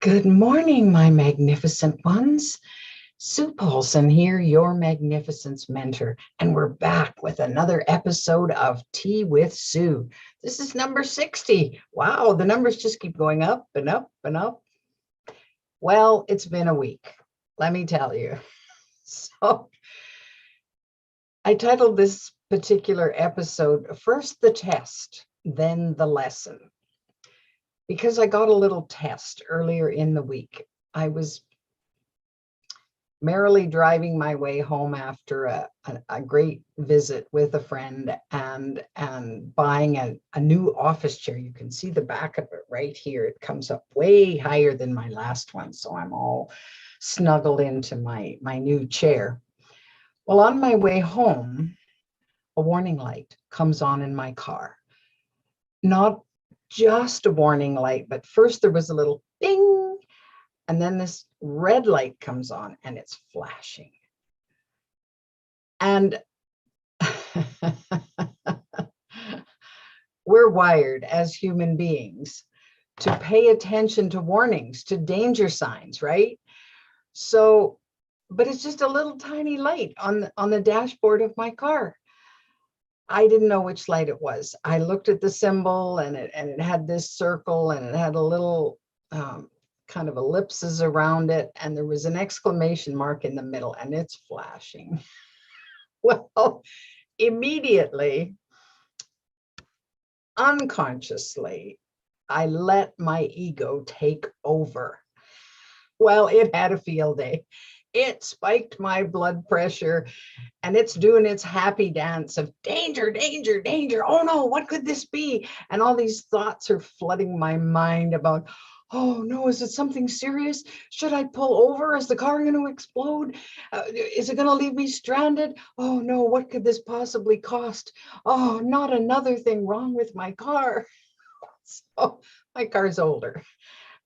Good morning, my magnificent ones. Sue Paulson here, your magnificence mentor, and we're back with another episode of Tea with Sue. This is number 60. Wow, the numbers just keep going up and up and up. Well, it's been a week, let me tell you. So I titled this particular episode, First the Test, Then the Lesson. Because I got a little test earlier in the week. I was merrily driving my way home after a great visit with a friend and buying a new office chair. You can see the back of it right here. It comes up way higher than my last one, so I'm all snuggled into my new chair. Well, on my way home, a warning light comes on in my car. Not just a warning light, but first there was a little ding, and then this red light comes on and it's flashing. And we're wired as human beings to pay attention to warnings, to danger signs, right? So, but it's just a little tiny light on the dashboard of my car. I didn't know which light it was. I looked at the symbol and it had this circle and it had a little kind of ellipses around it. And there was an exclamation mark in the middle and it's flashing. Well, immediately, unconsciously, I let my ego take over. Well, it had a field day. It spiked my blood pressure and it's doing its happy dance of danger, danger, danger. Oh no, what could this be? And all these thoughts are flooding my mind about, oh no, is it something serious? Should I pull over? Is the car going to explode? Is it going to leave me stranded? Oh no, what could this possibly cost? Oh, not another thing wrong with my car. So my car's older.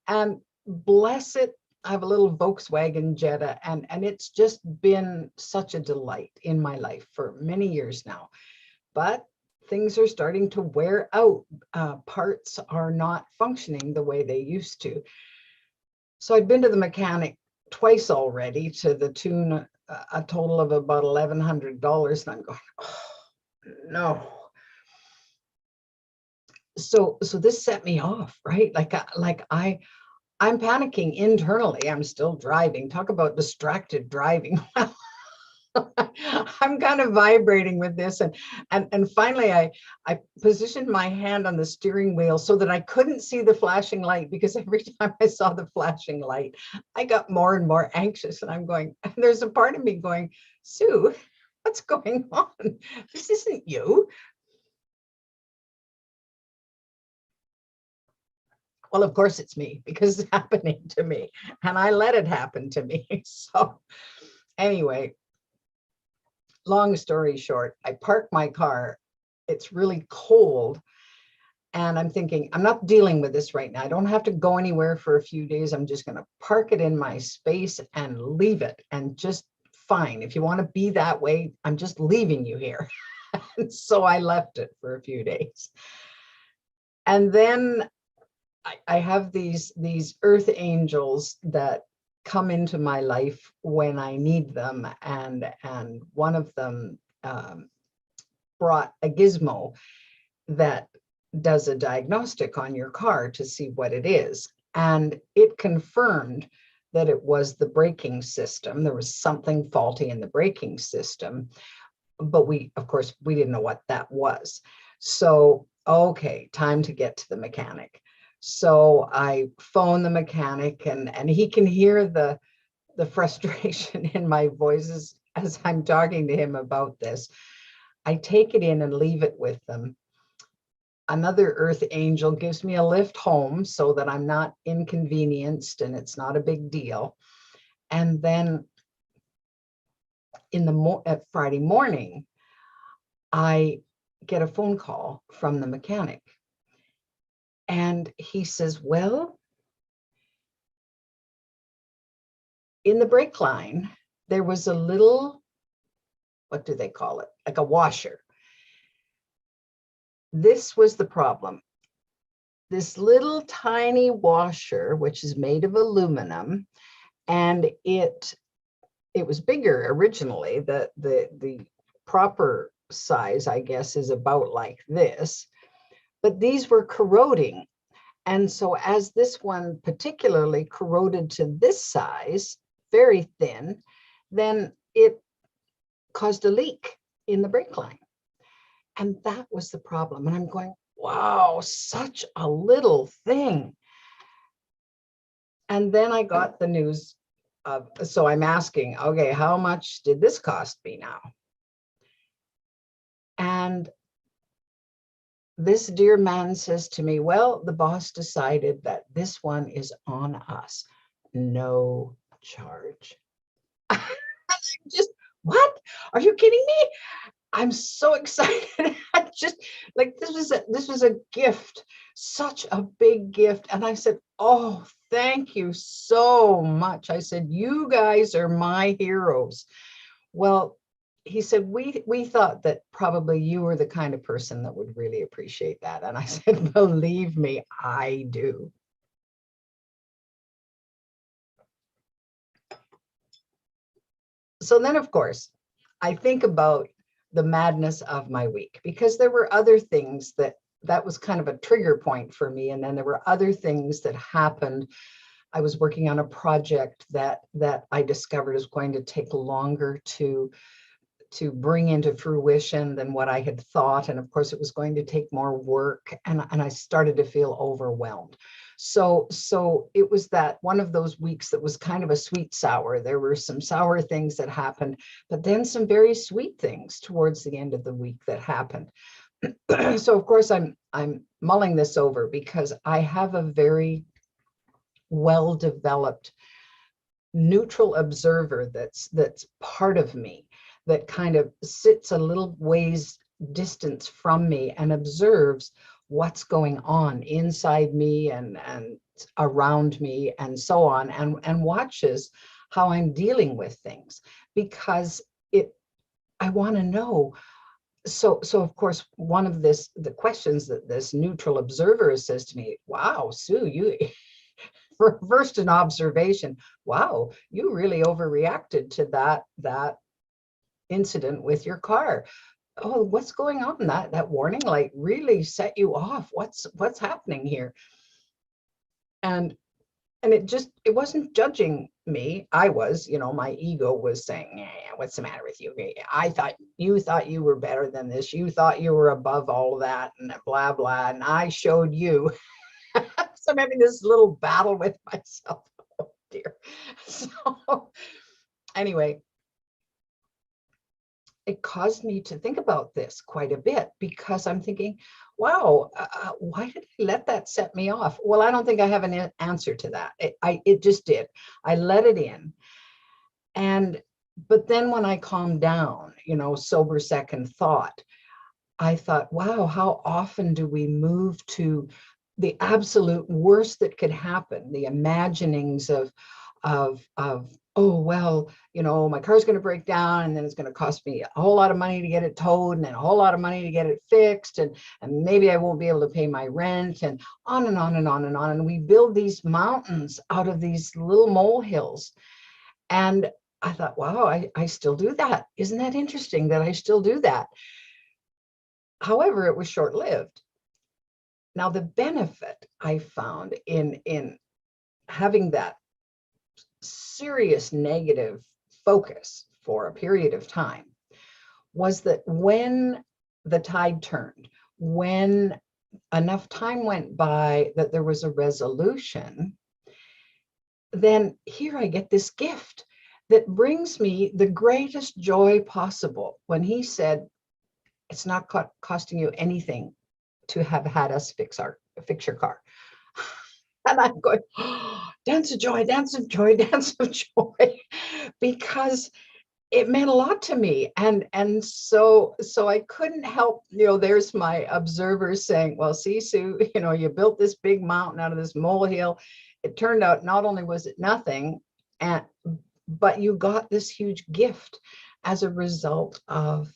And bless it, I have a little Volkswagen Jetta, and it's just been such a delight in my life for many years now. But things are starting to wear out. Parts are not functioning the way they used to. So I've been to the mechanic twice already to the tune a total of about $1,100, and I'm going, oh, no. So this set me off, right? I'm panicking internally. I'm still driving. Talk about distracted driving. I'm kind of vibrating with this. And finally, I positioned my hand on the steering wheel so that I couldn't see the flashing light, because every time I saw the flashing light, I got more and more anxious. And I'm going, there's a part of me going, Sue, what's going on? This isn't you. Well, of course it's me, because it's happening to me and I let it happen to me. So anyway, long story short, I park my car. It's really cold. And I'm thinking, I'm not dealing with this right now. I don't have to go anywhere for a few days. I'm just going to park it in my space and leave it. And just fine. If you want to be that way, I'm just leaving you here. And so I left it for a few days. And then I have these earth angels that come into my life when I need them, and one of them brought a gizmo that does a diagnostic on your car to see what it is, and it confirmed that it was the braking system. There was something faulty in the braking system, but of course we didn't know what that was. So okay, time to get to the mechanic. So I phone the mechanic, and he can hear the frustration in my voice as I'm talking to him about this. I take it in and leave it with them. Another earth angel gives me a lift home so that I'm not inconvenienced and it's not a big deal. And then at Friday morning, I get a phone call from the mechanic. And he says, well, in the brake line, there was a little, what do they call it? Like a washer. This was the problem. this little tiny washer, which is made of aluminum, and it was bigger originally. The proper size, I guess, is about like this, but these were corroding. And so as this one particularly corroded to this size, very thin, then it caused a leak in the brake line. And that was the problem. And I'm going, wow, such a little thing. And then I got the news of, so I'm asking, okay, how much did this cost me now? And this dear man says to me, well, the boss decided that this one is on us, no charge. I'm just, what? Are you kidding me? I'm so excited. I just like, this was a gift, such a big gift. And I said, oh, thank you so much. I said, you guys are my heroes. Well, he said, we thought that probably you were the kind of person that would really appreciate that. And I said, believe me, I do. So then, of course, I think about the madness of my week, because there were other things that was kind of a trigger point for me. And then there were other things that happened. I was working on a project that I discovered is going to take longer to bring into fruition than what I had thought. And of course, it was going to take more work, and I started to feel overwhelmed. So it was that one of those weeks that was kind of a sweet sour. There were some sour things that happened, but then some very sweet things towards the end of the week that happened. So of course, I'm mulling this over because I have a very well-developed neutral observer that's part of me, that kind of sits a little ways distance from me and observes what's going on inside me and around me and so on, and watches how I'm dealing with things, because I want to know. So of course, one of the questions that this neutral observer says to me, wow, Sue, you first an observation, wow, you really overreacted to that incident with your car. Oh, what's going on? That warning light really set you off. What's happening here? And it wasn't judging me. I was, my ego was saying, yeah, what's the matter with you? I thought you were better than this. You thought you were above all of that and blah, blah. And I showed you. So I'm having this little battle with myself. Oh dear. So anyway, it caused me to think about this quite a bit, because I'm thinking, wow, why did I let that set me off? Well, I don't think I have an answer to that. It just did. I let it in. But then when I calmed down, sober second thought, I thought, wow, how often do we move to the absolute worst that could happen, the imaginings of oh, well, my car's going to break down, and then it's going to cost me a whole lot of money to get it towed, and then a whole lot of money to get it fixed, and maybe I won't be able to pay my rent, and on and on and on and on. And we build these mountains out of these little molehills. And I thought, wow, I still do that. Isn't that interesting that I still do that? However, it was short-lived. Now, the benefit I found in having that serious negative focus for a period of time was that when the tide turned, when enough time went by that there was a resolution, then here I get this gift that brings me the greatest joy possible. When he said, it's not costing you anything to have had us fix your car. And I'm going, oh, dance of joy, dance of joy, dance of joy, because it meant a lot to me. And so I couldn't help, there's my observer saying, well, see, Sue, you built this big mountain out of this molehill. It turned out not only was it nothing, but you got this huge gift as a result of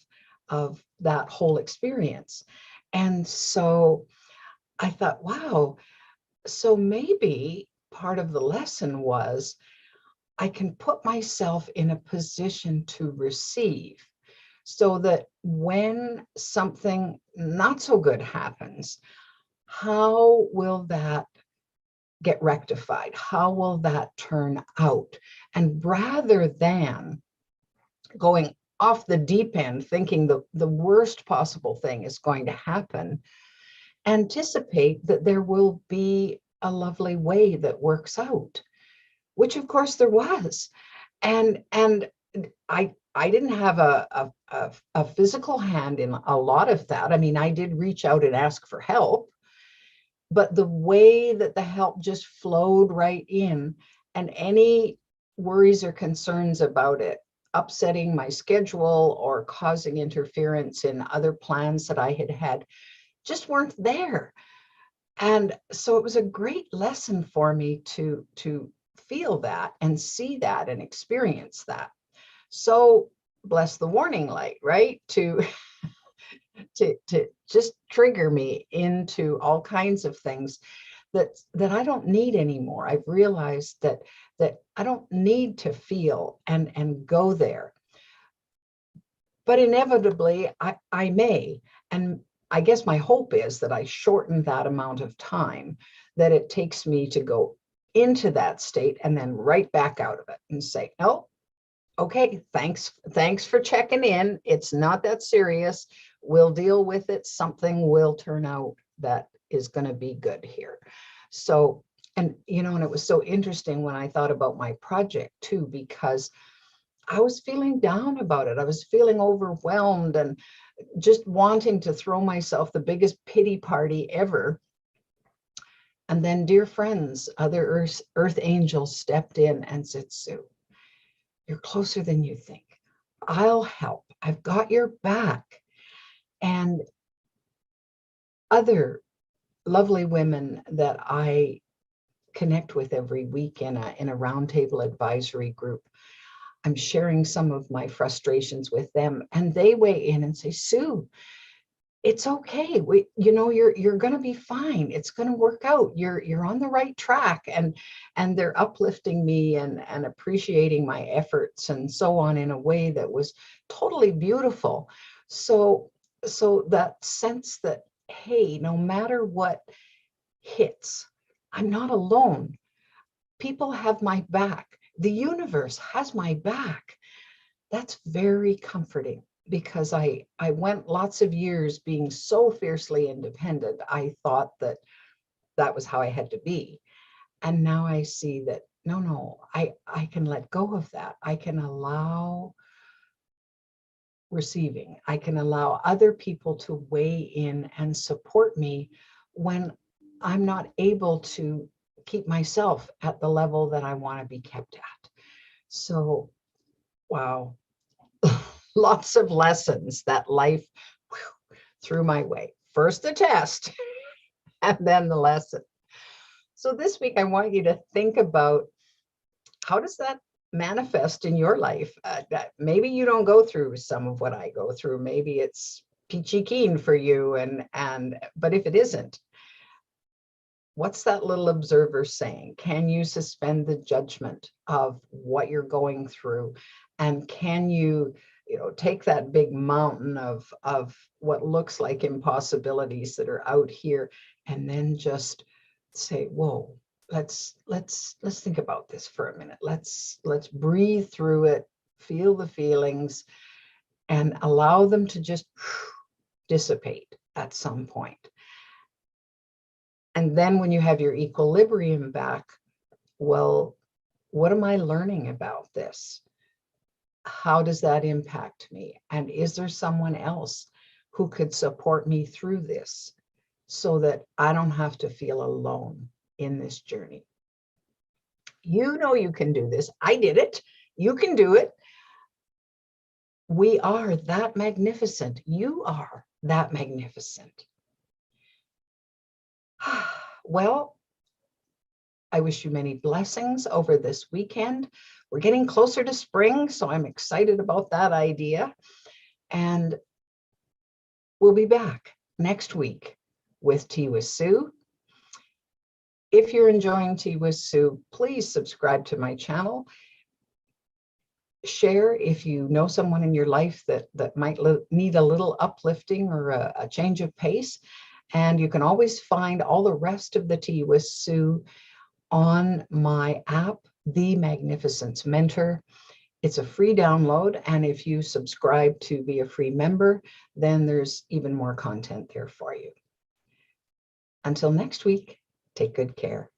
that whole experience. And so I thought, wow, so maybe part of the lesson was I can put myself in a position to receive, so that when something not so good happens, how will that get rectified? How will that turn out? And rather than going off the deep end, thinking the worst possible thing is going to happen, anticipate that there will be a lovely way that works out, which of course there was. And I didn't have a physical hand in a lot of that. I mean, I did reach out and ask for help, but the way that the help just flowed right in, and any worries or concerns about it upsetting my schedule or causing interference in other plans that I had had just weren't there. And so it was a great lesson for me to feel that and see that and experience that. So bless the warning light, right? To just trigger me into all kinds of things that I don't need anymore. I've realized that I don't need to feel and go there. But inevitably I may. And I guess my hope is that I shorten that amount of time that it takes me to go into that state and then right back out of it and say, oh, okay, thanks for checking in. It's not that serious. We'll deal with it. Something will turn out that is going to be good here. So, and and it was so interesting when I thought about my project too, because I was feeling down about it. I was feeling overwhelmed and just wanting to throw myself the biggest pity party ever. And then dear friends, other earth angels stepped in and said, Sue, you're closer than you think. I'll help. I've got your back. And other lovely women that I connect with every week in a roundtable advisory group, I'm sharing some of my frustrations with them, and they weigh in and say, Sue, it's okay. You're going to be fine. It's going to work out. You're on the right track. And they're uplifting me and appreciating my efforts and so on in a way that was totally beautiful. So that sense that, hey, no matter what hits, I'm not alone. People have my back. The universe has my back. That's very comforting, because I went lots of years being so fiercely independent. I thought that was how I had to be. And now I see that, no, I can let go of that. I can allow receiving. I can allow other people to weigh in and support me when I'm not able to keep myself at the level that I want to be kept at. So, wow. Lots of lessons that life threw my way. First the test, and then the lesson. So this week, I want you to think about, how does that manifest in your life? That maybe you don't go through some of what I go through. Maybe it's peachy keen for you, but if it isn't, what's that little observer saying? Can you suspend the judgment of what you're going through? And can you take that big mountain of what looks like impossibilities that are out here, and then just say, whoa, let's think about this for a minute. Let's breathe through it, feel the feelings, and allow them to just dissipate at some point. And then when you have your equilibrium back, well, what am I learning about this? How does that impact me? And is there someone else who could support me through this so that I don't have to feel alone in this journey? You can do this. I did it. You can do it. We are that magnificent. You are that magnificent. Well, I wish you many blessings over this weekend. We're getting closer to spring, so I'm excited about that idea. And we'll be back next week with Tea with Sue. If you're enjoying Tea with Sue, please subscribe to my channel. Share if you know someone in your life that might need a little uplifting or a change of pace. And you can always find all the rest of the Tea with Sue on my app, The Magnificence Mentor. It's a free download, and if you subscribe to be a free member, then there's even more content there for you. Until next week, take good care.